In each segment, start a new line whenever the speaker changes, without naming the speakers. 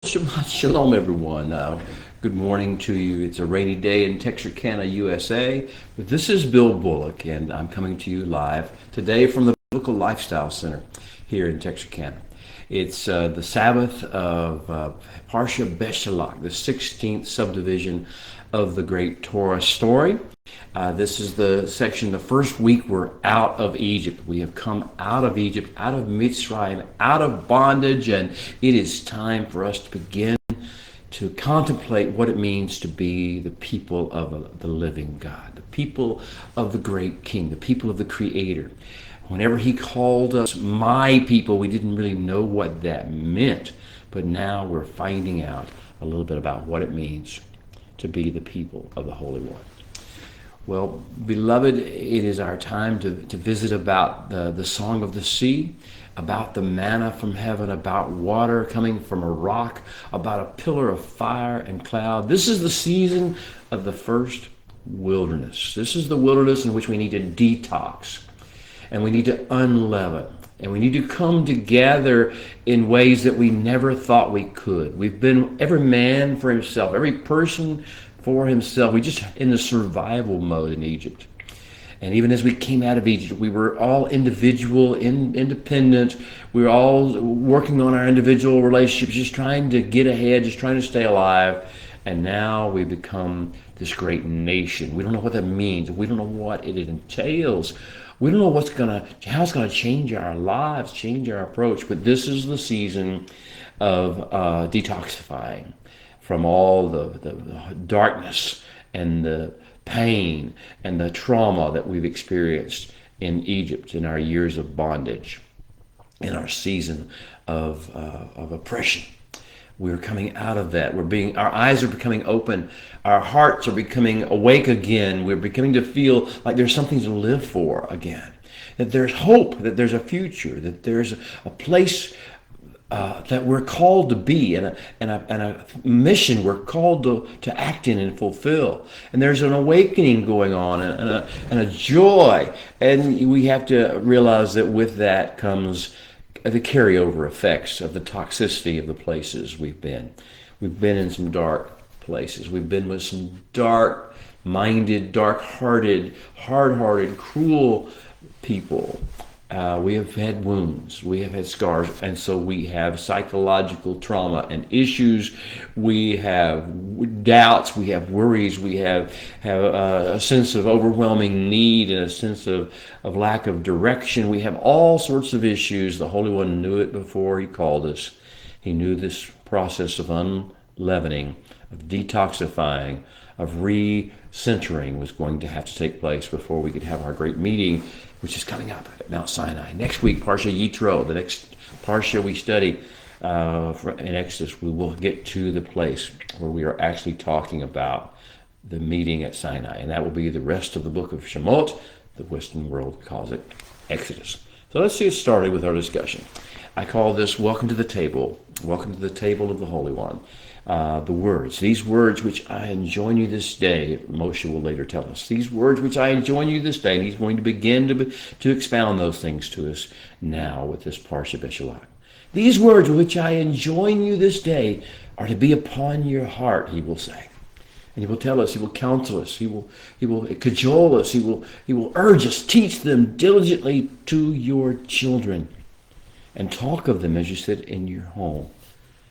Shabbat Shalom, everyone. Good morning to you. It's a rainy day in Texarkana, USA. But this is Bill Bullock, and I'm coming to you live today from the Biblical Lifestyle Center here in Texarkana. It's the Sabbath of Parsha Beshelach, the 16th subdivision of the great Torah story. This is the section, the first week we're out of Egypt. We have come out of Egypt, out of Mitzrayim, out of bondage, and it is time for us to begin to contemplate what it means to be the people of the living God, the people of the great King, the people of the Creator. Whenever He called us my people, we didn't really know what that meant, but now we're finding out a little bit about what it means to be the people of the Holy One. Well, beloved, it is our time to visit about the song of the sea, about the manna from heaven, about water coming from a rock, about a pillar of fire and cloud. This is the season of the first wilderness. This is the wilderness in which we need to detox, and we need to unleaven, and we need to come together in ways that we never thought we could. We've been every man for himself, every person for himself. We just in the survival mode in Egypt. And even as we came out of Egypt, we were all individual, independent. We were all working on our individual relationships, just trying to get ahead, just trying to stay alive. And now we become this great nation. We don't know what that means. We don't know what it entails. We don't know how it's gonna change our lives, change our approach. But this is the season of detoxifying from all the darkness and the pain and the trauma that we've experienced in Egypt in our years of bondage, in our season of oppression. We're coming out of that. Our eyes are becoming open. Our hearts are becoming awake again. We're beginning to feel like there's something to live for again. That there's hope, that there's a future, that there's a place that we're called to be, and a mission we're called to act in and fulfill. And there's an awakening going on, and a joy. And we have to realize that with that comes the carryover effects of the toxicity of the places we've been. We've been in some dark places. We've been with some dark-minded, dark-hearted, hard-hearted, cruel people. We have had wounds, we have had scars, and so we have psychological trauma and issues. We have doubts, we have worries, we have a sense of overwhelming need and a sense of lack of direction. We have all sorts of issues. The Holy One knew it before He called us. He knew this process of unleavening, of detoxifying, of recentering was going to have to take place before we could have our great meeting, which is coming up at Mount Sinai. Next week, Parsha Yitro, the next Parsha we study in Exodus, we will get to the place where we are actually talking about the meeting at Sinai. And that will be the rest of the book of Shemot. The Western world calls it Exodus. So let's get started with our discussion. I call this Welcome to the Table. Welcome to the table of the Holy One. These words which I enjoin you this day, Moshe will later tell us, these words which I enjoin you this day, and he's going to begin to expound those things to us now with this Parsha Beshelach. These words which I enjoin you this day are to be upon your heart, he will say. And he will tell us, he will counsel us, he will cajole us, he will urge us, teach them diligently to your children, and talk of them as you sit in your home,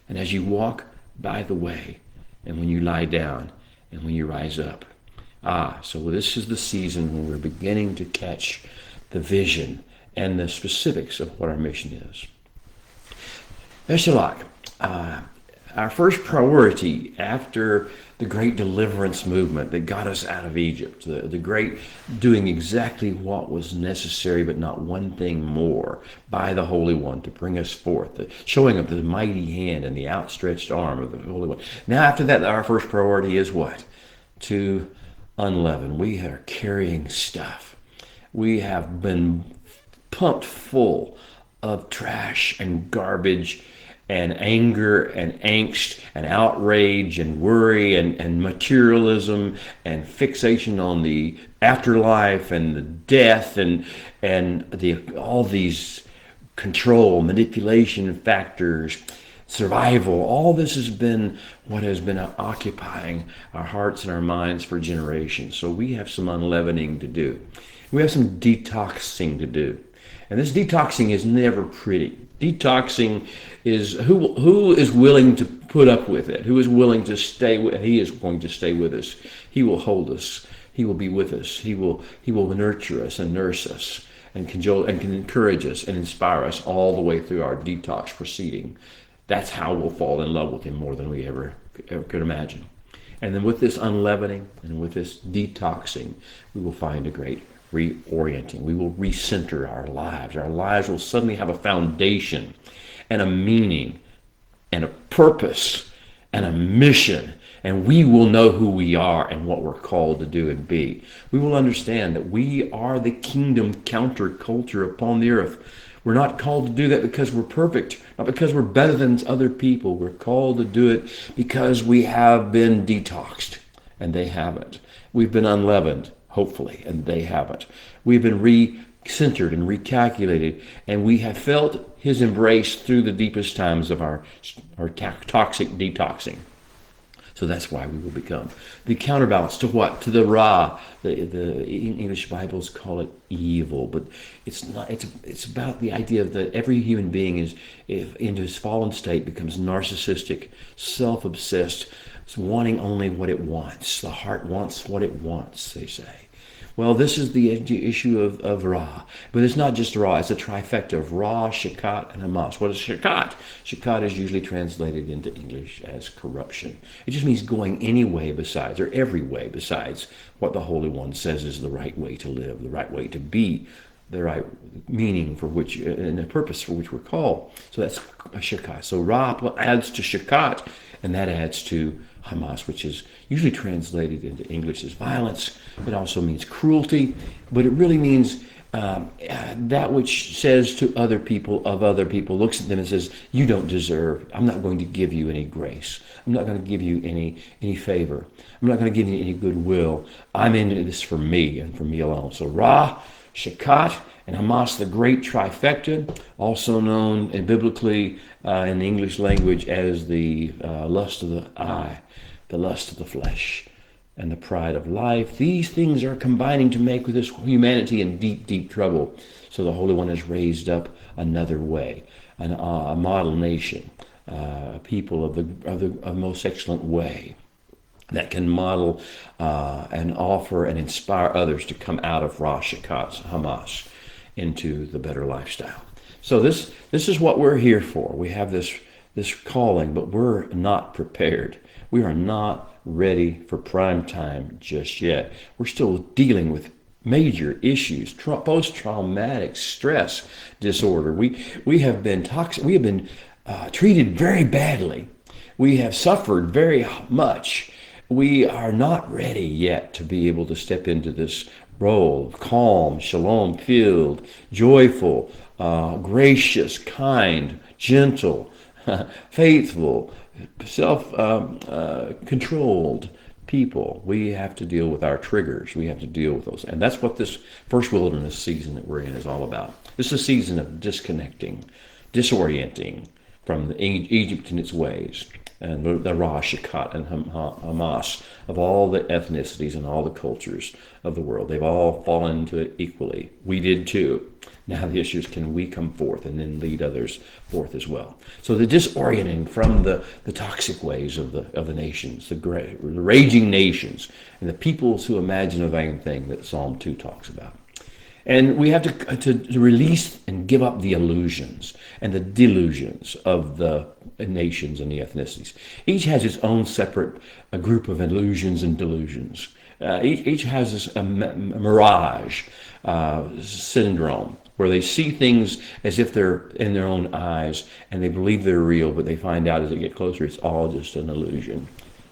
and as you walk by the way, and when you lie down, and when you rise up. So this is the season when we're beginning to catch the vision and the specifics of what our mission is. Beshelach, our first priority after the great deliverance movement that got us out of Egypt, the great doing exactly what was necessary but not one thing more by the Holy One to bring us forth, the showing of the mighty hand and the outstretched arm of the Holy One. Now after that, our first priority is what? To unleaven. We are carrying stuff. We have been pumped full of trash and garbage and anger and angst and outrage and worry and materialism and fixation on the afterlife and the death and all these control, manipulation factors survival. All this has been what has been occupying our hearts and our minds for generations. So we have some unleavening to do. We have some detoxing to do. And this detoxing is never pretty. Detoxing is who is willing to put up with it, who is willing to stay with. He is going to stay with us. He will hold us. He will be with us. He will nurture us and nurse us and cajole and can encourage us and inspire us all the way through our detox proceeding. That's how we'll fall in love with him more than we ever could imagine. And then with this unleavening and with this detoxing, we will find a great reorienting. We will recenter our lives. Our lives will suddenly have a foundation and a meaning and a purpose and a mission. And we will know who we are and what we're called to do and be. We will understand that we are the kingdom counterculture upon the earth. We're not called to do that because we're perfect, not because we're better than other people. We're called to do it because we have been detoxed, and they haven't. We've been unleavened, hopefully, and they haven't. We've been re-centered and recalculated, and we have felt his embrace through the deepest times of our toxic detoxing. So that's why we will become the counterbalance to what? To the Ra. The English Bibles call it evil, but it's not. It's about the idea that every human being is, if into his fallen state, becomes narcissistic, self-obsessed, wanting only what it wants. The heart wants what it wants, they say. Well, this is the issue of Ra. But it's not just Ra, it's a trifecta of Ra, Shakhat, and Hamas. What is Shakhat? Shakhat is usually translated into English as corruption. It just means going any way besides, or every way besides, what the Holy One says is the right way to live, the right way to be, the right meaning for which, and the purpose for which we're called. So that's Shakhat. So Ra adds to Shakhat, and that adds to Hamas, which is usually translated into English as violence. It also means cruelty, but it really means that which says to other people, looks at them and says, you don't deserve, I'm not going to give you any grace. I'm not going to give you any favor. I'm not going to give you any goodwill. I'm in this for me and for me alone. So Ra, Shakhat, and Hamas, the great trifecta, also known biblically in the English language as the lust of the eye, the lust of the flesh, and the pride of life. These things are combining to make this humanity in deep, deep trouble. So the Holy One has raised up another way, a model nation, a people of the most excellent way that can model and offer and inspire others to come out of Rosh Hashanah's Hamas into the better lifestyle. So this is what we're here for. We have this calling, but we're not prepared. We are not ready for prime time just yet. We're still dealing with major issues, post-traumatic stress disorder. We have been toxic. We have been treated very badly. We have suffered very much. We are not ready yet to be able to step into this role of calm, shalom-filled, joyful, gracious, kind, gentle, faithful, self-controlled people. We have to deal with our triggers. We have to deal with those. And that's what this first wilderness season that we're in is all about. This is a season of disconnecting, disorienting from Egypt and its ways, and the Rosh, Shakhat, and Hamas, of all the ethnicities and all the cultures of the world. They've all fallen into it equally. We did too. Now the issue is, can we come forth and then lead others forth as well? So the disorienting from the toxic ways of the nations, the raging nations, and the peoples who imagine a vain thing that Psalm 2 talks about. And we have to release and give up the illusions and the delusions of the nations and the ethnicities. Each has its own separate group of illusions and delusions. Each has this mirage syndrome, where they see things as if they're in their own eyes and they believe they're real, but they find out as they get closer it's all just an illusion.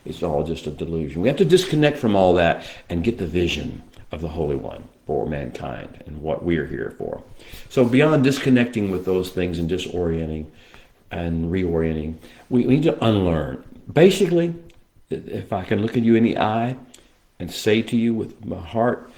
It's all just a delusion. We have to disconnect from all that and get the vision of the Holy One for mankind and what we're here for. So beyond disconnecting with those things and disorienting and reorienting, we need to unlearn. Basically, if I can look at you in the eye and say to you with my heart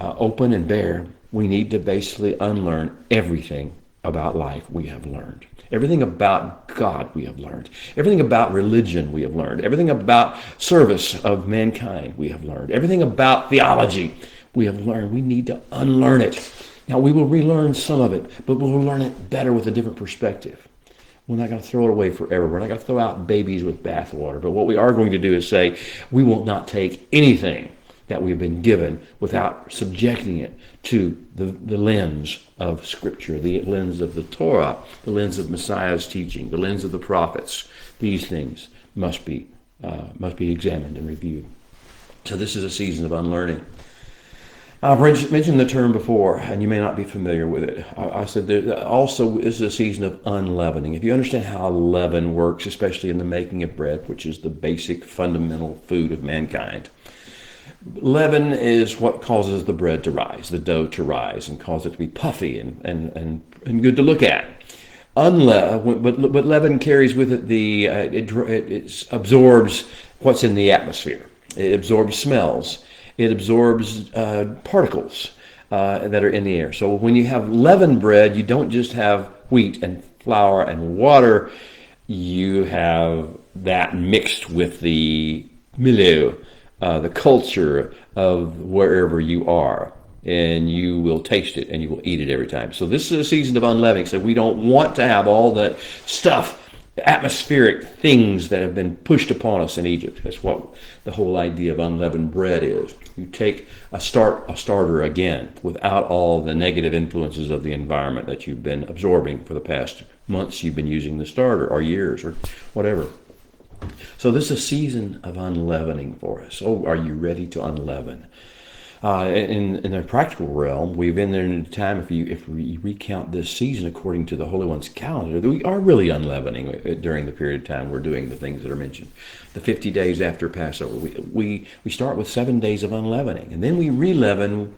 open and bare, we need to basically unlearn everything about life we have learned. Everything about God we have learned. Everything about religion we have learned. Everything about service of mankind we have learned. Everything about theology we have learned. We need to unlearn it. Now, we will relearn some of it, but we'll learn it better with a different perspective. We're not going to throw it away forever. We're not going to throw out babies with bathwater. But what we are going to do is say, we will not take anything that we've been given without subjecting it to the lens of Scripture, the lens of the Torah, the lens of Messiah's teaching, the lens of the prophets. These things must be examined and reviewed. So this is a season of unlearning. I've mentioned the term before, and you may not be familiar with it. I said there also is a season of unleavening. If you understand how leaven works, especially in the making of bread, which is the basic fundamental food of mankind, leaven is what causes the bread to rise, the dough to rise, and cause it to be puffy and good to look at. But leaven carries with it it absorbs what's in the atmosphere. It absorbs smells. It absorbs particles that are in the air. So when you have leavened bread, you don't just have wheat and flour and water. You have that mixed with the milieu, the culture of wherever you are. And you will taste it and you will eat it every time. So this is a season of unleavening. So we don't want to have all that stuff, atmospheric things that have been pushed upon us in Egypt. That's what the whole idea of unleavened bread is. You take a starter again without all the negative influences of the environment that you've been absorbing for the past months. You've been using the starter, or years, or whatever. So this is a season of unleavening for us. Oh, are you ready to unleaven? In the practical realm, we've been there in a time, if we recount this season according to the Holy One's calendar, we are really unleavening during the period of time we're doing the things that are mentioned. The 50 days after Passover, we start with 7 days of unleavening, and then we re-leaven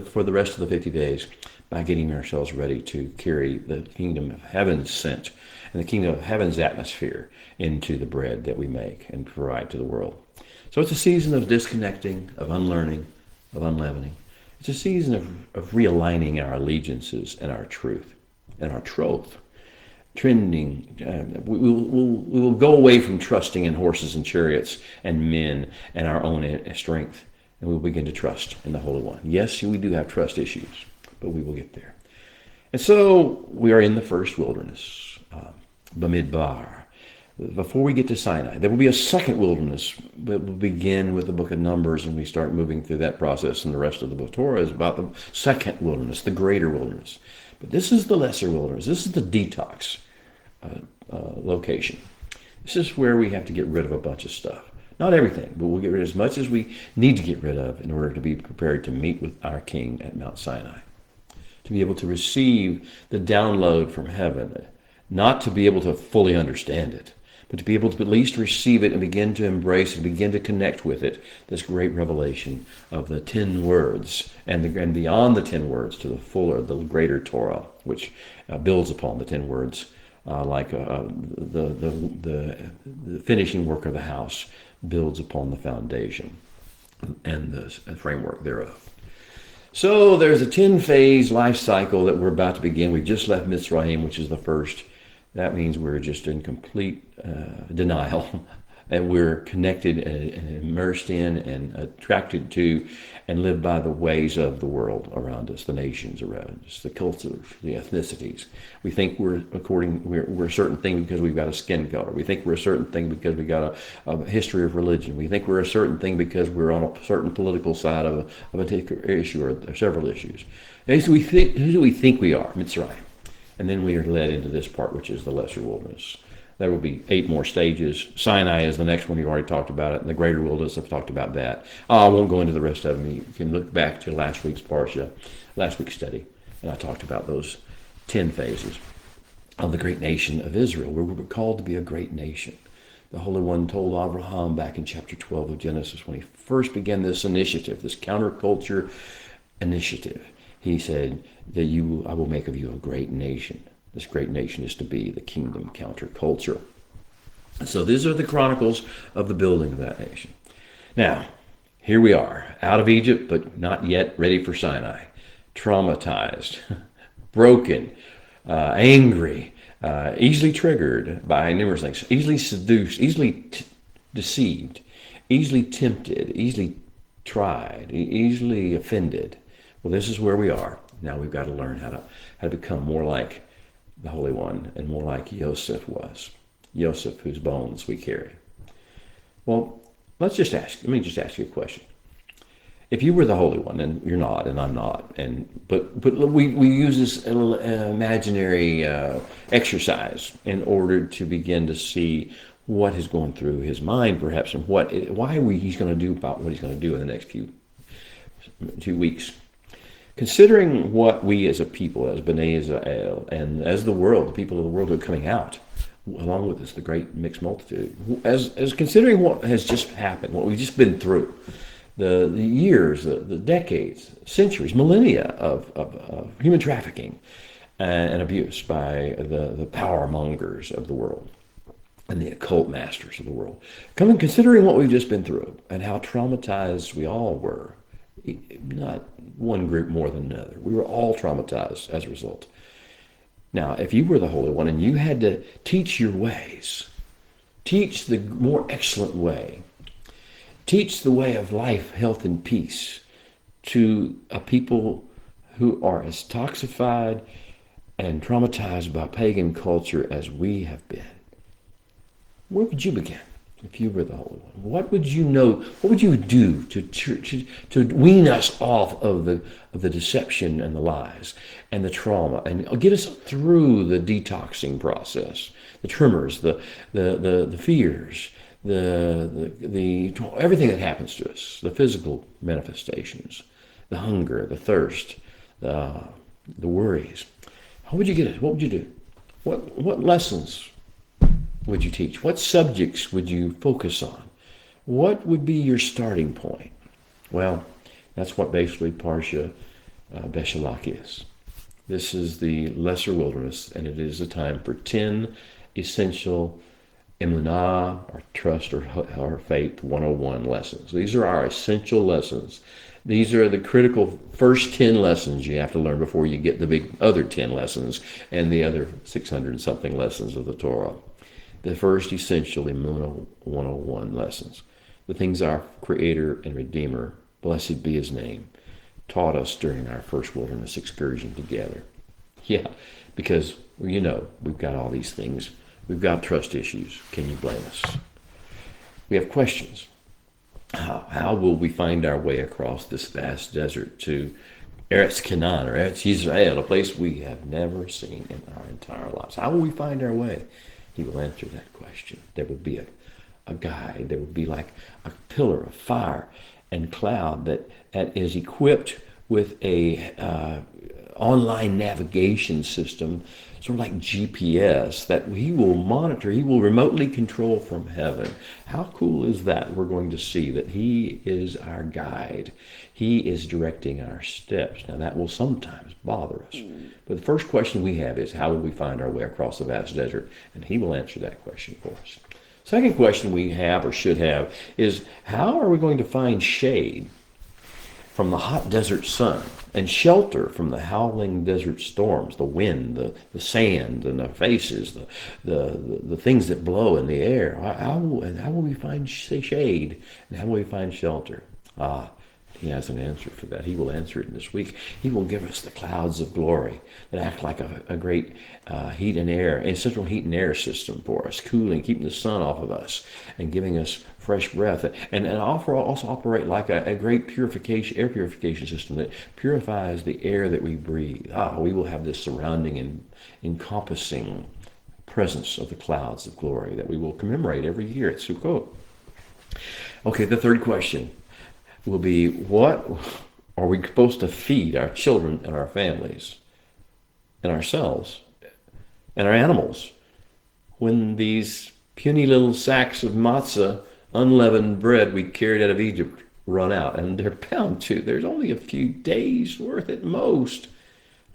for the rest of the 50 days by getting ourselves ready to carry the kingdom of heaven's scent and the kingdom of heaven's atmosphere into the bread that we make and provide to the world. So it's a season of disconnecting, of unlearning, of unleavening. It's a season of realigning our allegiances and our truth and our troth. Trending, we will go away from trusting in horses and chariots and men and our own strength, and we'll begin to trust in the Holy One. Yes, we do have trust issues, but we will get there. And so we are in the first wilderness, Bamidbar. Before we get to Sinai, there will be a second wilderness that will begin with the book of Numbers, and we start moving through that process, and the rest of the book of Torah is about the second wilderness, the greater wilderness. But this is the lesser wilderness. This is the detox location. This is where we have to get rid of a bunch of stuff. Not everything, but we'll get rid of as much as we need to get rid of in order to be prepared to meet with our King at Mount Sinai, to be able to receive the download from heaven, not to be able to fully understand it, but to be able to at least receive it and begin to embrace and begin to connect with it, this great revelation of the 10 words and beyond the 10 words to the fuller, the greater Torah, which builds upon the 10 words, like the finishing work of the house builds upon the foundation and the framework thereof. So there's a 10-phase life cycle that we're about to begin. We just left Mitzrayim, which is the first. That means we're just in complete denial, and we're connected and immersed in and attracted to and live by the ways of the world around us, the nations around us, the cultures, the ethnicities. We think we're a certain thing because we've got a skin color. We think we're a certain thing because we got a history of religion. We think we're a certain thing because we're on a certain political side of a particular issue or several issues. And so who do we think we are? Mitzrayim. And then we are led into this part, which is the lesser wilderness. There will be 8 more stages. Sinai is the next one. You've already talked about it. And the greater wilderness, I've talked about that. I won't go into the rest of them. You can look back to last week's Parsha, last week's study, and I talked about those 10 phases of the great nation of Israel. We were called to be a great nation. The Holy One told Abraham back in chapter 12 of Genesis when he first began this initiative, this counterculture initiative. He said that I will make of you a great nation. This great nation is to be the kingdom counterculture. So these are the chronicles of the building of that nation. Now, here we are, out of Egypt, but not yet ready for Sinai. Traumatized, broken, angry, easily triggered by numerous things, easily seduced, easily deceived, easily tempted, easily tried, easily offended. Well, this is where we are. Now we've got to learn how to become more like the Holy One and more like Joseph was. Joseph, whose bones we carry. Well, let me just ask you a question. If you were the Holy One, and you're not, and I'm not, but we use this imaginary exercise in order to begin to see what is going through his mind, perhaps, and he's going to do about what he's going to do in the next few 2 weeks. Considering what we as a people, as B'nai Israel, and as the world, the people of the world who are coming out, along with us, the great mixed multitude, as considering what has just happened, what we've just been through, the years, the decades, centuries, millennia of human trafficking and abuse by the power mongers of the world and the occult masters of the world. Considering what we've just been through and how traumatized we all were, not one group more than another. We were all traumatized as a result. Now, if you were the Holy One and you had to teach your ways, teach the more excellent way, teach the way of life, health, and peace to a people who are as toxified and traumatized by pagan culture as we have been, where would you begin if you were the Holy One? What would you know? What would you do to wean us off of the deception and the lies and the trauma and get us through the detoxing process, the tremors, the fears, the everything that happens to us, the physical manifestations, the hunger, the thirst, the worries? How would you get it? What would you do? What lessons would you teach? What subjects would you focus on? What would be your starting point? Well, that's what basically Parsha Beshelach is. This is the lesser wilderness, and it is a time for 10 essential emunah, or trust, or faith 101 lessons. These are our essential lessons. These are the critical first 10 lessons you have to learn before you get the big other 10 lessons and the other 600 and something lessons of the Torah. The first essential Emunah 101 lessons. The things our Creator and Redeemer, blessed be His name, taught us during our first wilderness excursion together. Yeah, because, we've got all these things. We've got trust issues. Can you blame us? We have questions. How will we find our way across this vast desert to Eretz Canaan, or Eretz Yisrael, a place we have never seen in our entire lives? How will we find our way? He will answer that question. There would be a guide. There would be like a pillar of fire and cloud that is equipped with a online navigation system, sort of like GPS, that he will monitor, he will remotely control from heaven. How cool is that? We're going to see that he is our guide. He is directing our steps. Now, that will sometimes bother us. But the first question we have is, how will we find our way across the vast desert? And he will answer that question for us. Second question we have, or should have, is how are we going to find shade from the hot desert sun and shelter from the howling desert storms, the wind, the sand, and the faces, the things that blow in the air? How will we find shade, and how will we find shelter? He has an answer for that. He will answer it this week. He will give us the clouds of glory that act like a great heat and air, a central heat and air system for us, cooling, keeping the sun off of us, and giving us fresh breath, and also operate like a great air purification system that purifies the air that we breathe. We will have this surrounding and encompassing presence of the clouds of glory that we will commemorate every year at Sukkot. Okay, the third question will be, what are we supposed to feed our children and our families and ourselves and our animals when these puny little sacks of matzah, unleavened bread we carried out of Egypt, run out? And they're bound to. There's only a few days worth at most.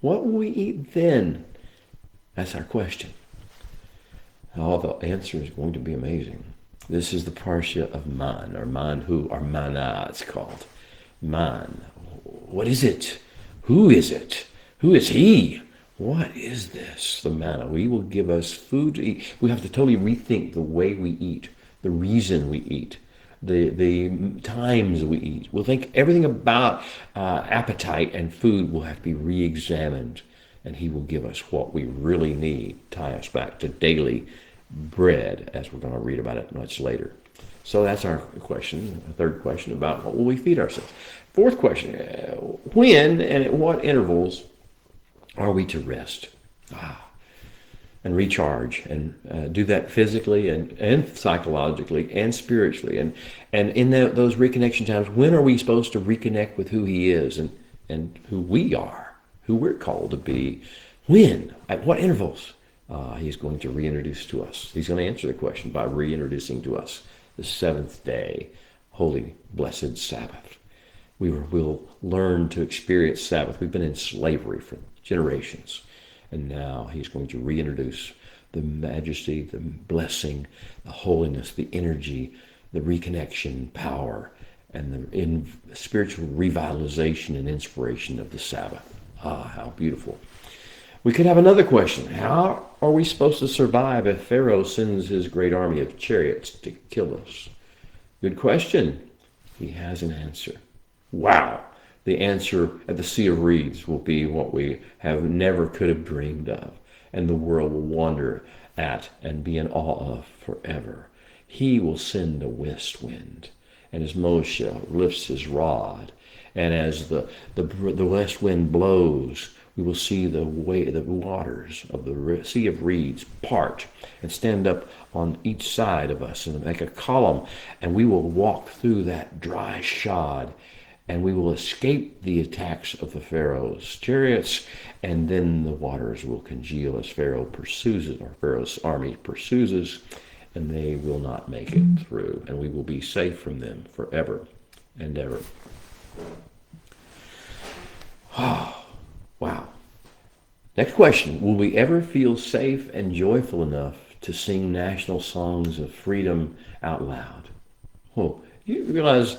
What will we eat then? That's our question. The answer is going to be amazing. This is the Parsha of Man, or Manhu, or Manah, it's called. Man. What is it? Who is it? Who is he? What is this? The manna. We will give us food to eat. We have to totally rethink the way we eat, the reason we eat, the times we eat. We'll think everything about appetite and food will have to be re-examined, and He will give us what we really need, tie us back to daily bread, as we're going to read about it much later. So that's our question, third question about what will we feed ourselves. Fourth question, when and at what intervals are we to rest and recharge and do that physically and psychologically and spiritually? And in those reconnection times, when are we supposed to reconnect with who He is and who we are, who we're called to be? When? At what intervals? He's going to reintroduce to us. He's going to answer the question by reintroducing to us the seventh day, holy, blessed Sabbath. We'll learn to experience Sabbath. We've been in slavery for generations. And now He's going to reintroduce the majesty, the blessing, the holiness, the energy, the reconnection, power, and the spiritual revitalization and inspiration of the Sabbath. How beautiful. We could have another question. How are we supposed to survive if Pharaoh sends his great army of chariots to kill us? Good question. He has an answer. Wow. The answer at the Sea of Reeds will be what we have never could have dreamed of, and the world will wonder at and be in awe of forever. He will send a west wind, and as Moshe lifts his rod, and as the west wind blows, we will see the waters of the Sea of Reeds part and stand up on each side of us and make a column, and we will walk through that dry shod, and we will escape the attacks of the Pharaoh's chariots, and then the waters will congeal as Pharaoh pursues it, or Pharaoh's army pursues us, and they will not make it through, and we will be safe from them forever and ever. Wow. Next question. Will we ever feel safe and joyful enough to sing national songs of freedom out loud? Oh, you realize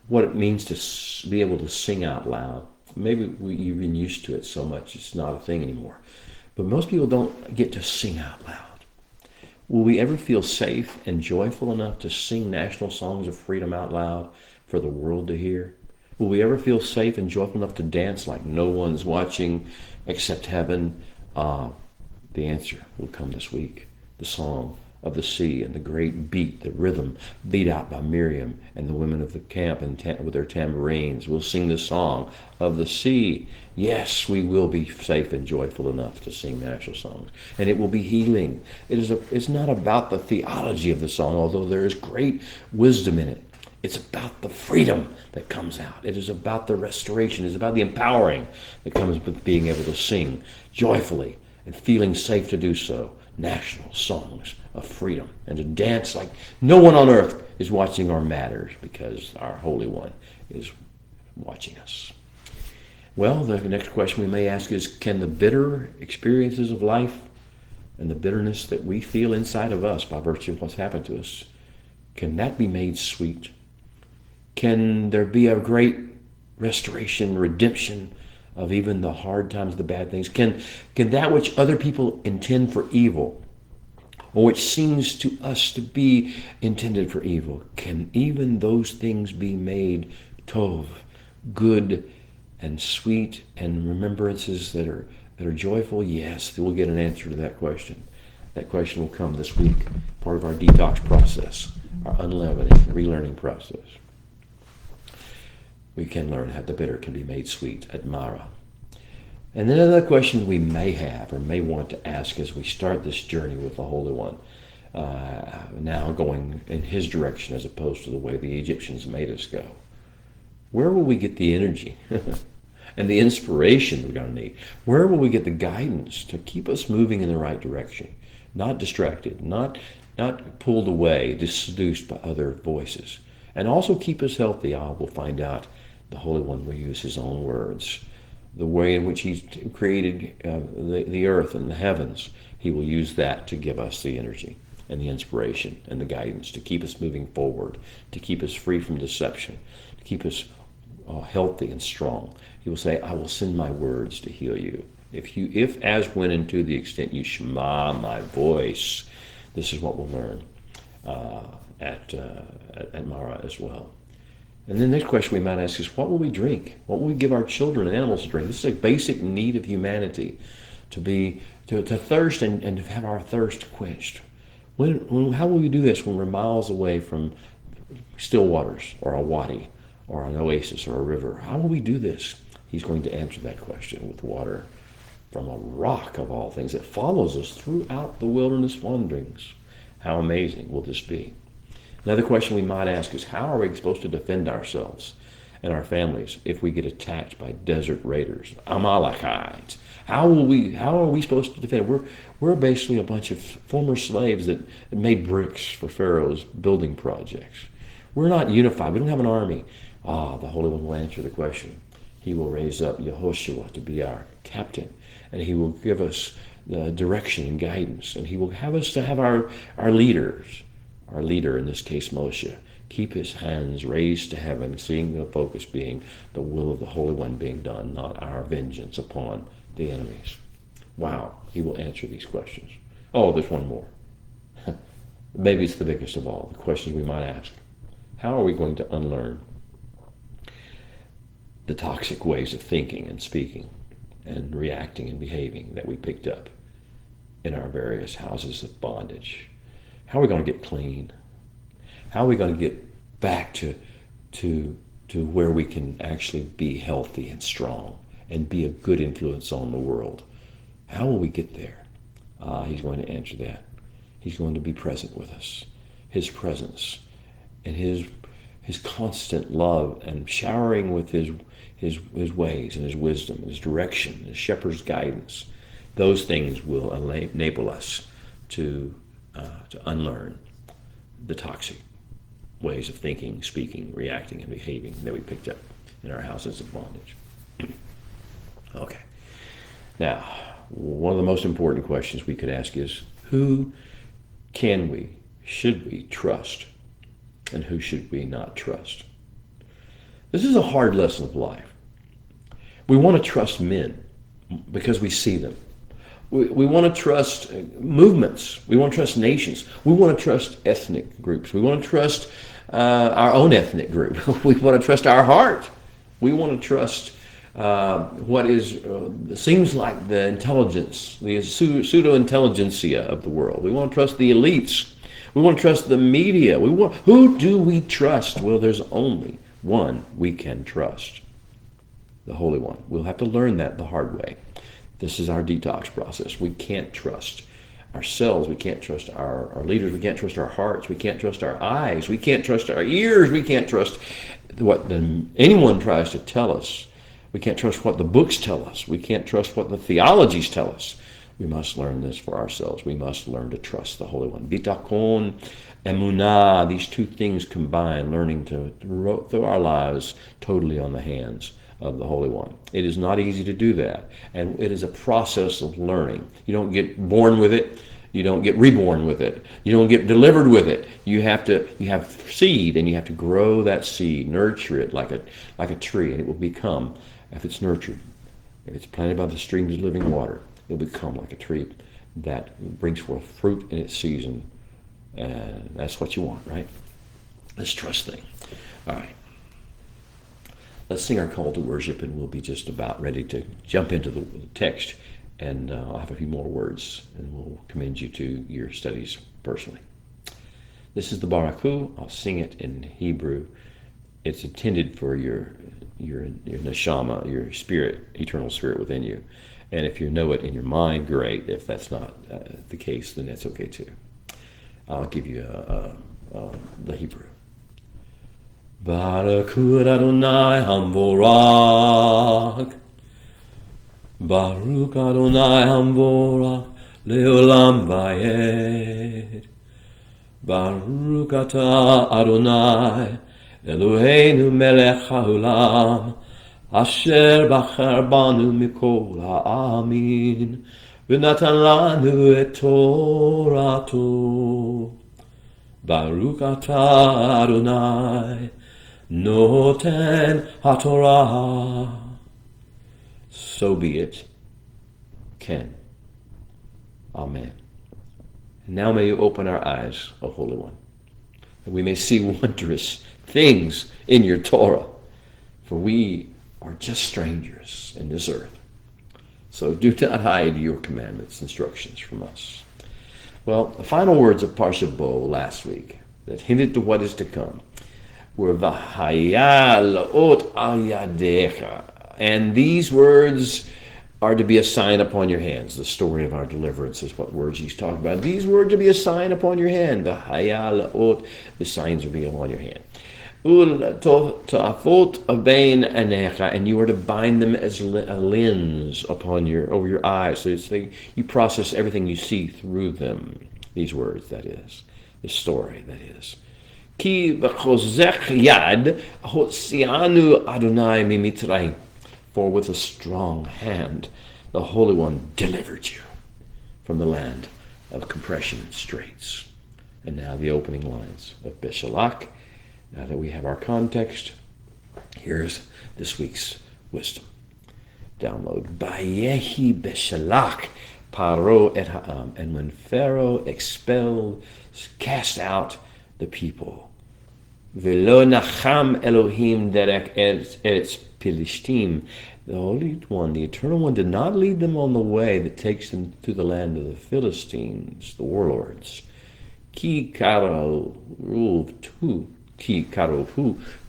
what it means to be able to sing out loud? Maybe you've been used to it so much it's not a thing anymore. But most people don't get to sing out loud. Will we ever feel safe and joyful enough to sing national songs of freedom out loud for the world to hear? Will we ever feel safe and joyful enough to dance like no one's watching except heaven? The answer will come this week. The song of the sea and the great beat, the rhythm beat out by Miriam and the women of the camp with their tambourines. We'll sing the song of the sea. Yes, we will be safe and joyful enough to sing national songs. And it will be healing. It's not about the theology of the song, although there is great wisdom in it. It's about the freedom that comes out. It is about the restoration. It's about the empowering that comes with being able to sing joyfully and feeling safe to do so. National songs of freedom, and to dance like no one on earth is watching our matters, because our Holy One is watching us. Well, the next question we may ask is, can the bitter experiences of life and the bitterness that we feel inside of us by virtue of what's happened to us, can that be made sweet? Can there be a great restoration, redemption of even the hard times, the bad things? Can that which other people intend for evil, or which seems to us to be intended for evil, can even those things be made tov, good and sweet, and remembrances that are joyful? Yes, we'll get an answer to that question. That question will come this week, part of our detox process, our unleavening, relearning process. We can learn how the bitter can be made sweet at Mara. And then another question we may have or may want to ask as we start this journey with the Holy One, now going in His direction as opposed to the way the Egyptians made us go. Where will we get the energy and the inspiration we're going to need? Where will we get the guidance to keep us moving in the right direction? Not distracted, not pulled away, seduced by other voices. And also keep us healthy. We'll find out the Holy One will use His own words. The way in which He's created the earth and the heavens, He will use that to give us the energy and the inspiration and the guidance to keep us moving forward, to keep us free from deception, to keep us healthy and strong. He will say, I will send my words to heal you. If as when and to the extent you shema my voice, this is what we'll learn at Mara as well. And then the next question we might ask is, what will we drink? What will we give our children and animals to drink? This is a basic need of humanity, to thirst and to have our thirst quenched. How will we do this when we're miles away from still waters or a wadi or an oasis or a river? How will we do this? He's going to answer that question with water from a rock of all things that follows us throughout the wilderness wanderings. How amazing will this be? Another question we might ask is, how are we supposed to defend ourselves and our families if we get attacked by desert raiders, Amalekites? How are we supposed to defend? We're basically a bunch of former slaves that made bricks for Pharaoh's building projects. We're not unified. We don't have an army. The Holy One will answer the question. He will raise up Yehoshua to be our captain, and he will give us the direction and guidance, and he will have us to have our leaders. Our leader, in this case Moshe, keep his hands raised to heaven, seeing the focus being the will of the Holy One being done, not our vengeance upon the enemies. Wow, he will answer these questions. Oh, there's one more. Maybe it's the biggest of all, the questions we might ask. How are we going to unlearn the toxic ways of thinking and speaking and reacting and behaving that we picked up in our various houses of bondage? How are we going to get clean? How are we going to get back to where we can actually be healthy and strong and be a good influence on the world? How will we get there? He's going to answer that. He's going to be present with us. His presence and his constant love and showering with his ways and his wisdom, his direction, his shepherd's guidance. Those things will enable us to unlearn the toxic ways of thinking, speaking, reacting, and behaving that we picked up in our houses of bondage. Okay. Now, one of the most important questions we could ask is, who should we trust, and who should we not trust? This is a hard lesson of life. We want to trust men because we see them. We want to trust movements. We want to trust nations. We want to trust ethnic groups. We want to trust our own ethnic group. We want to trust our heart. We want to trust what seems like the intelligence, the pseudo-intelligentsia of the world. We want to trust the elites. We want to trust the media. Who do we trust? Well, there's only one we can trust, the Holy One. We'll have to learn that the hard way. This is our detox process. We can't trust ourselves. We can't trust our leaders. We can't trust our hearts. We can't trust our eyes. We can't trust our ears. We can't trust what anyone tries to tell us. We can't trust what the books tell us. We can't trust what the theologies tell us. We must learn this for ourselves. We must learn to trust the Holy One. Bitakon, emunah, these two things combined, learning to throw our lives totally on the hands of the Holy One. It is not easy to do that, and it is a process of learning. You don't get born with it. You don't get reborn with it. You don't get delivered with it. You have seed, and you have to grow that seed, nurture it like a tree, and it will become, if it's nurtured, if it's planted by the streams of living water, it'll become like a tree that brings forth fruit in its season. And that's what you want, right? This trust thing. All right. Let's sing our call to worship, and we'll be just about ready to jump into the text, and I'll have a few more words, and we'll commend you to your studies personally. This is the Baraku. I'll sing it in Hebrew. It's intended for your neshama, your spirit, eternal spirit within you. And if you know it in your mind, great. If that's not the case, then that's okay too. I'll give you the Hebrew. Baruch Adonai Hamvorach. Baruch Adonai Hamvorach Leolam Vayed. Baruch Atah Adonai Eloheinu Melech HaOlam Asher Bachar Banu Mikol Ha'amin V'natan Lanu Et Torato. Baruch Atah Adonai Noten HaTorah. So be it. Ken. Amen. And now may you open our eyes, O Holy One, that we may see wondrous things in your Torah, for we are just strangers in this earth. So do not hide your commandments, instructions from us. Well, the final words of Parsha Bo last week that hinted to what is to come were V'haya la'ot al yadecha. And these words are to be a sign upon your hands. The story of our deliverance is what words he's talking about. These words are to be a sign upon your hand. V'haya la'ot, the signs will be upon your hand. Ul ta'afot abein anecha, and you are to bind them as a lens upon over your eyes. So you process everything you see through them. These words, that is, the story, that is. Ki v'chozech yad hotzianu Adonai mimitzrayim. For with a strong hand the Holy One delivered you from the land of compression and straits. And now the opening lines of Beshelach. Now that we have our context, here's this week's wisdom. Download. Bayehi Beshelach paro et ha'am. And when Pharaoh expelled, cast out the people. Velo nacham Elohim derek eretz Pilishtim. The Holy One, the Eternal One, did not lead them on the way that takes them to the land of the Philistines, the warlords. Ki karohu,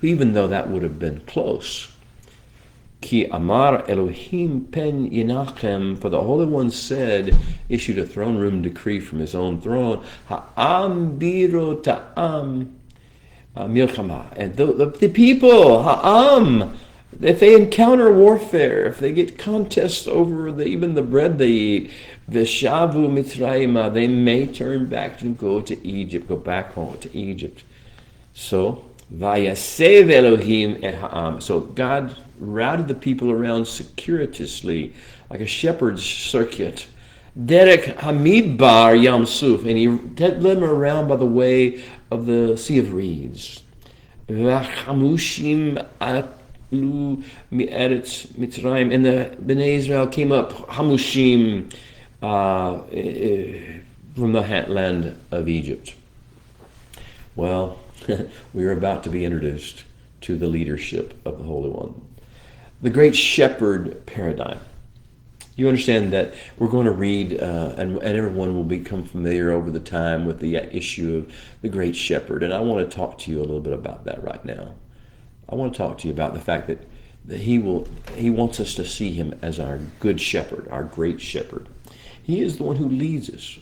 even though that would have been close. Ki amar Elohim pen yinachem, for the Holy One said, issued a throne room decree from his own throne, ha'am biro ta'am milchama. And the people, ha'am, if they encounter warfare, if they get contests over even the bread they eat, Veshavu Mitzrayim, they may turn back and go to Egypt, go back home to Egypt. So, Vayasev Elohim et ha'am. So God routed the people around circuitously, like a shepherd's circuit. Derek Hamidbar Yam Suf, and he led them around by the way of the Sea of Reeds. Vachamushim Atlu Mi'eretz Mitzrayim, and the Bnei Israel came up Hamushim from the land of Egypt. Well, we are about to be introduced to the leadership of the Holy One. The great shepherd paradigm. You understand that we're going to read, and everyone will become familiar over the time with the issue of the great shepherd. And I want to talk to you a little bit about that right now. I want to talk to you about the fact that he wants us to see him as our good shepherd, our great shepherd. He is the one who leads us.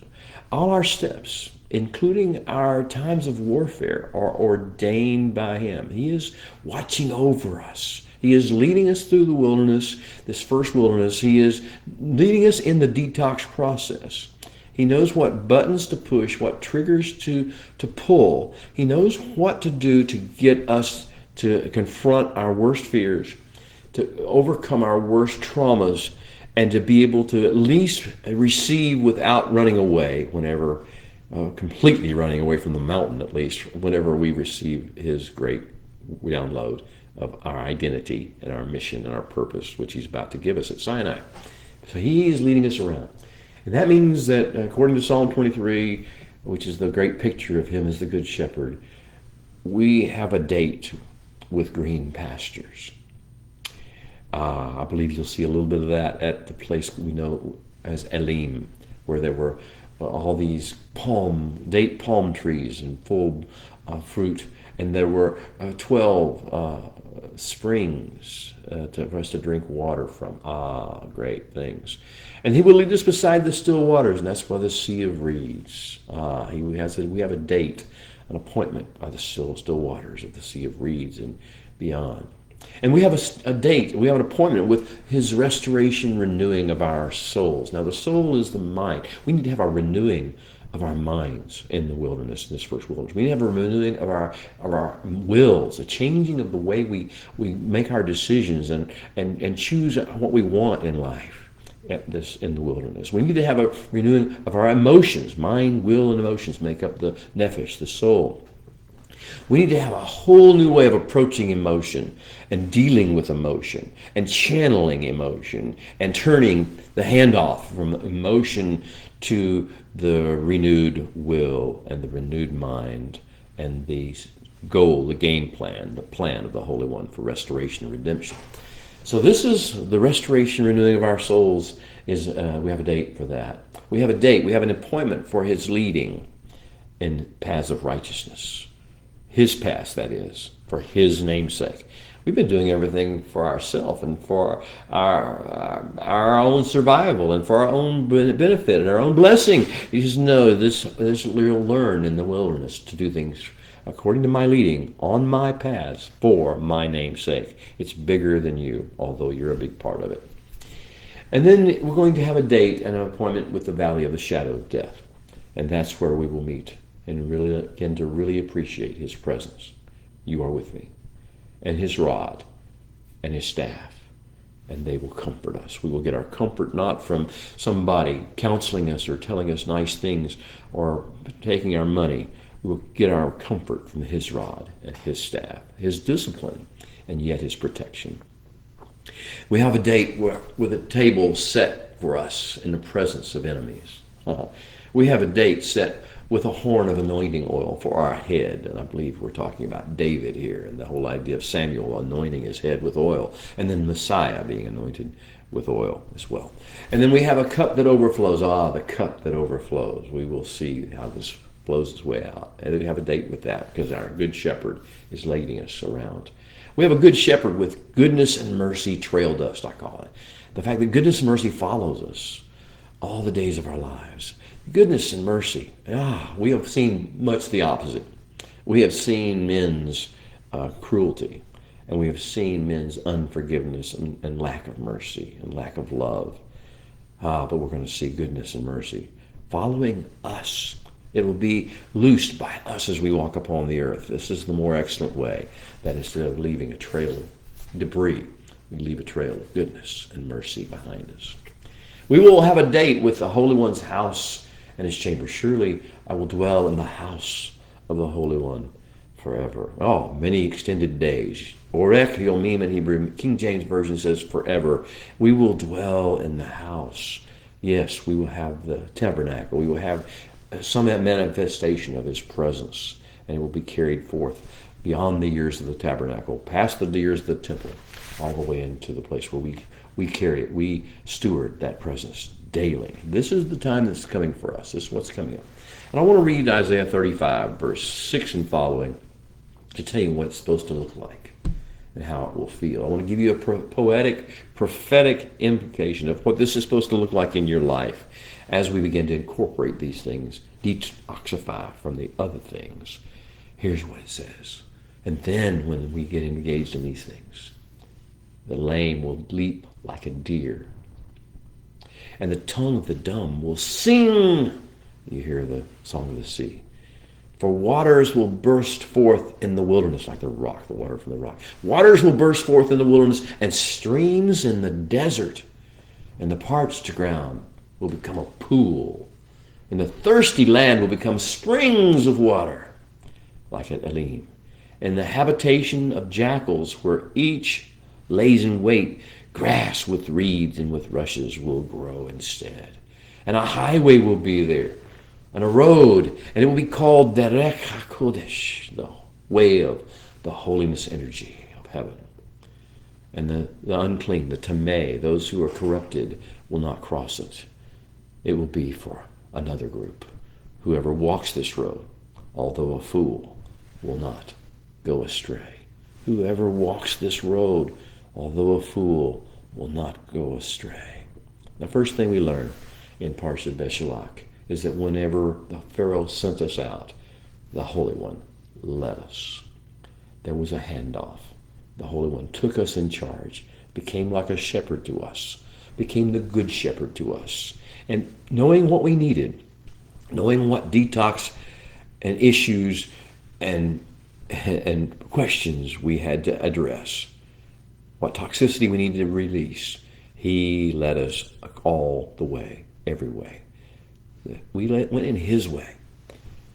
All our steps, including our times of warfare, are ordained by him. He is watching over us. He is leading us through the wilderness, this first wilderness. He is leading us in the detox process. He knows what buttons to push, what triggers to pull. He knows what to do to get us to confront our worst fears, to overcome our worst traumas, and to be able to at least receive without running away whenever, completely running away from the mountain at least, whenever we receive his great download of our identity and our mission and our purpose, which he's about to give us at Sinai. So he is leading us around. And that means that according to Psalm 23, which is the great picture of him as the good shepherd, we have a date with green pastures. I believe you'll see a little bit of that at the place we know as Elim, where there were all these date palm trees and full fruit, and there were 12 springs for us to drink water from. Great things. And he will lead us beside the still waters, and that's by the Sea of Reeds. We have a date, an appointment by the still waters of the Sea of Reeds and beyond. And we have a date, we have an appointment with his restoration, renewing of our souls. Now, the soul is the mind. We need to have our renewing of our minds in the wilderness, in this first wilderness. We need to have a renewing of our wills, a changing of the way we make our decisions and choose what we want in life in the wilderness. We need to have a renewing of our emotions. Mind, will, and emotions make up the nephesh, the soul. We need to have a whole new way of approaching emotion and dealing with emotion and channeling emotion and turning the handoff from emotion to the renewed will and the renewed mind and the goal, the game plan, the plan of the Holy One for restoration and redemption. So this is the restoration, renewing of our souls. We have a date for that. We have a date. We have an appointment for His leading in paths of righteousness. His paths, that is, for His name's sake. We've been doing everything for ourselves and for our own survival and for our own benefit and our own blessing. You just know this you'll learn in the wilderness to do things according to my leading, on my paths, for my name's sake. It's bigger than you, although you're a big part of it. And then we're going to have a date and an appointment with the Valley of the Shadow of Death. And that's where we will meet and really begin to really appreciate His presence. You are with me. And His rod and His staff. And they will comfort us. We will get our comfort not from somebody counseling us or telling us nice things or taking our money. We will get our comfort from His rod and His staff, His discipline, and yet His protection. We have a date with a table set for us in the presence of enemies. We have a date set with a horn of anointing oil for our head. And I believe we're talking about David here and the whole idea of Samuel anointing his head with oil and then Messiah being anointed with oil as well. And then we have a cup that overflows. The cup that overflows. We will see how this flows its way out. And we have a date with that because our good shepherd is leading us around. We have a good shepherd with goodness and mercy trail dust, I call it. The fact that goodness and mercy follows us all the days of our lives. Goodness and mercy. We have seen much the opposite. We have seen men's cruelty, and we have seen men's unforgiveness and lack of mercy and lack of love. But we're going to see goodness and mercy following us. It will be loosed by us as we walk upon the earth. This is the more excellent way, that instead of leaving a trail of debris, we leave a trail of goodness and mercy behind us. We will have a date with the Holy One's house and His chamber. Surely I will dwell in the house of the Holy One forever. Many extended days. Orech Yomim in Hebrew. King James Version says forever. We will dwell in the house. Yes, we will have the tabernacle. We will have some manifestation of His presence, and it will be carried forth beyond the years of the tabernacle, past the years of the temple, all the way into the place where we carry it. We steward that presence daily. This is the time that's coming for us. This is what's coming up. And I want to read Isaiah 35, verse 6 and following, to tell you what it's supposed to look like and how it will feel. I want to give you a poetic, prophetic implication of what this is supposed to look like in your life as we begin to incorporate these things, detoxify from the other things. Here's what it says. And then when we get engaged in these things, the lame will leap like a deer, and the tongue of the dumb will sing. You hear the song of the sea. For waters will burst forth in the wilderness, like the water from the rock. Waters will burst forth in the wilderness, and streams in the desert, and the parched ground will become a pool, and the thirsty land will become springs of water, like at Elim. And the habitation of jackals, where each lays in wait, grass with reeds and with rushes will grow instead. And a highway will be there, and a road, and it will be called Derech HaKodesh, the way of the holiness energy of heaven. And the unclean, the tameh, those who are corrupted, will not cross it. It will be for another group. Whoever walks this road, although a fool, will not go astray. Whoever walks this road, although a fool, will not go astray. The first thing we learn in Parshat Beshelach is that whenever the Pharaoh sent us out, the Holy One led us. There was a handoff. The Holy One took us in charge, became like a shepherd to us, became the good shepherd to us. And knowing what we needed, knowing what detox and issues and questions we had to address, what toxicity we needed to release, He led us all the way, every way. We went in His way.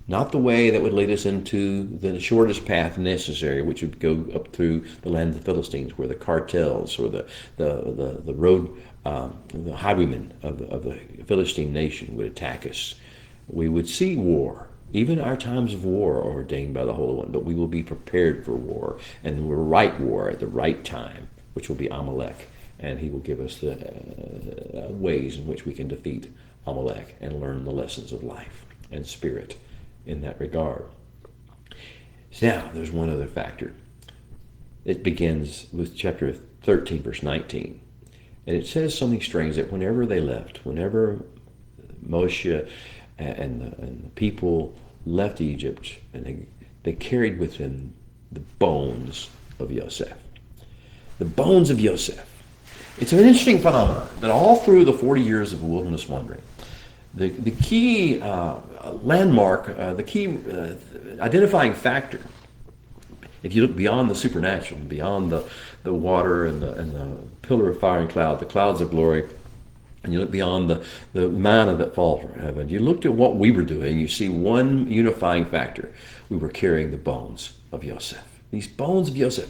not the way that would lead us into the shortest path necessary, which would go up through the land of the Philistines, where the cartels or the road, the highwaymen of the Philistine nation would attack us. We would see war. Even our times of war are ordained by the Holy One, but we will be prepared for war, and we'll right war at the right time, which will be Amalek, and he will give us the ways in which we can defeat Amalek and learn the lessons of life and spirit in that regard. Now, there's one other factor. It begins with chapter 13, verse 19. And it says something strange, that whenever they left, whenever Moshe and the people left Egypt, and they carried with them the bones of Yosef. The bones of Yosef. It's an interesting phenomenon that all through the 40 years of wilderness wandering, the key landmark, the key identifying factor, if you look beyond the supernatural, beyond the water and the pillar of fire and cloud, the clouds of glory, and you look beyond the manna that falls from heaven, you looked at what we were doing, you see one unifying factor. We were carrying the bones of Yosef. These bones of Yosef.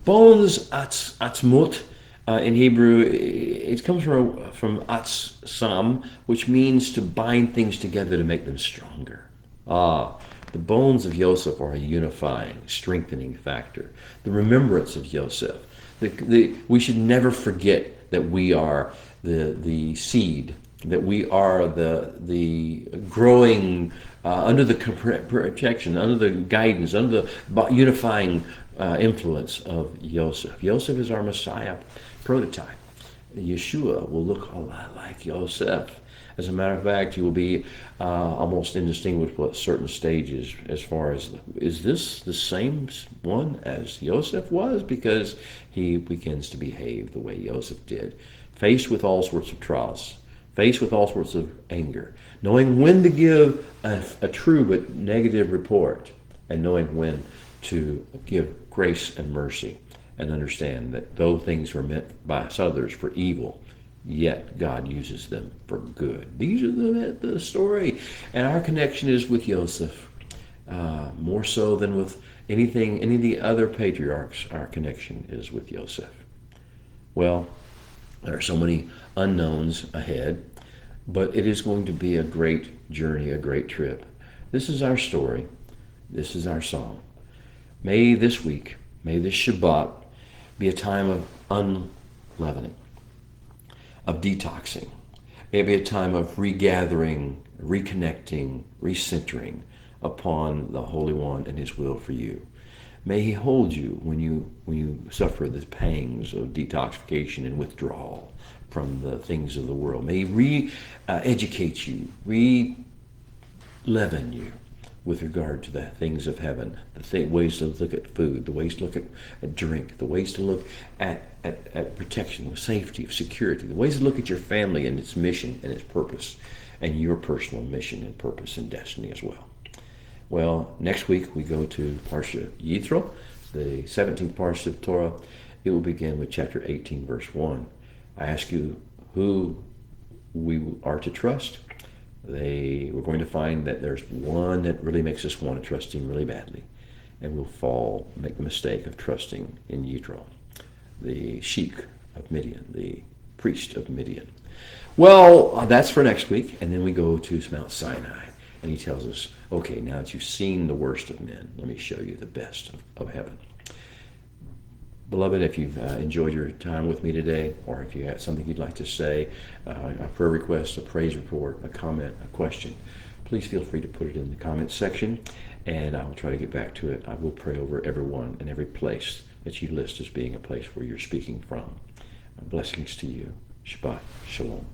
Bones, atzmut, in Hebrew, it comes from atzam, which means to bind things together to make them stronger. The bones of Yosef are a unifying, strengthening factor. The remembrance of Yosef. We should never forget that we are the seed, that we are the growing under the protection, under the guidance, under the unifying influence of Yosef. Yosef is our Messiah prototype. Yeshua will look a lot like Yosef. As a matter of fact, he will be almost indistinguishable at certain stages as far as, is this the same one as Yosef was? Because he begins to behave the way Yosef did. Faced with all sorts of trials, faced with all sorts of anger, knowing when to give a true but negative report, and knowing when to give grace and mercy, and understand that though things were meant by others for evil, yet God uses them for good. These are the story. And our connection is with Joseph, more so than with any of the other patriarchs. Our connection is with Joseph. Well, there are so many unknowns ahead, but it is going to be a great journey, a great trip. This is our story. This is our song. May this week, may this Shabbat be a time of unleavening, of detoxing. May it be a time of regathering, reconnecting, recentering upon the Holy One and His will for you. May He hold you when you suffer the pangs of detoxification and withdrawal from the things of the world. May He re-educate you, re-leaven you with regard to the things of heaven, the ways to look at food, the ways to look at drink, the ways to look at protection, safety, security, the ways to look at your family and its mission and its purpose, and your personal mission and purpose and destiny as well. Well, next week we go to Parsha Yitro, the 17th Parsha of Torah. It will begin with chapter 18, verse 1. I ask you who we are to trust. We're going to find that there's one that really makes us want to trust Him really badly. And we'll make the mistake of trusting in Yitro, the sheik of Midian, the priest of Midian. Well, that's for next week. And then we go to Mount Sinai. And He tells us, okay, now that you've seen the worst of men, let me show you the best of heaven. Beloved, if you've enjoyed your time with me today, or if you have something you'd like to say, a prayer request, a praise report, a comment, a question, please feel free to put it in the comments section, and I will try to get back to it. I will pray over everyone and every place that you list as being a place where you're speaking from. Blessings to you. Shabbat Shalom.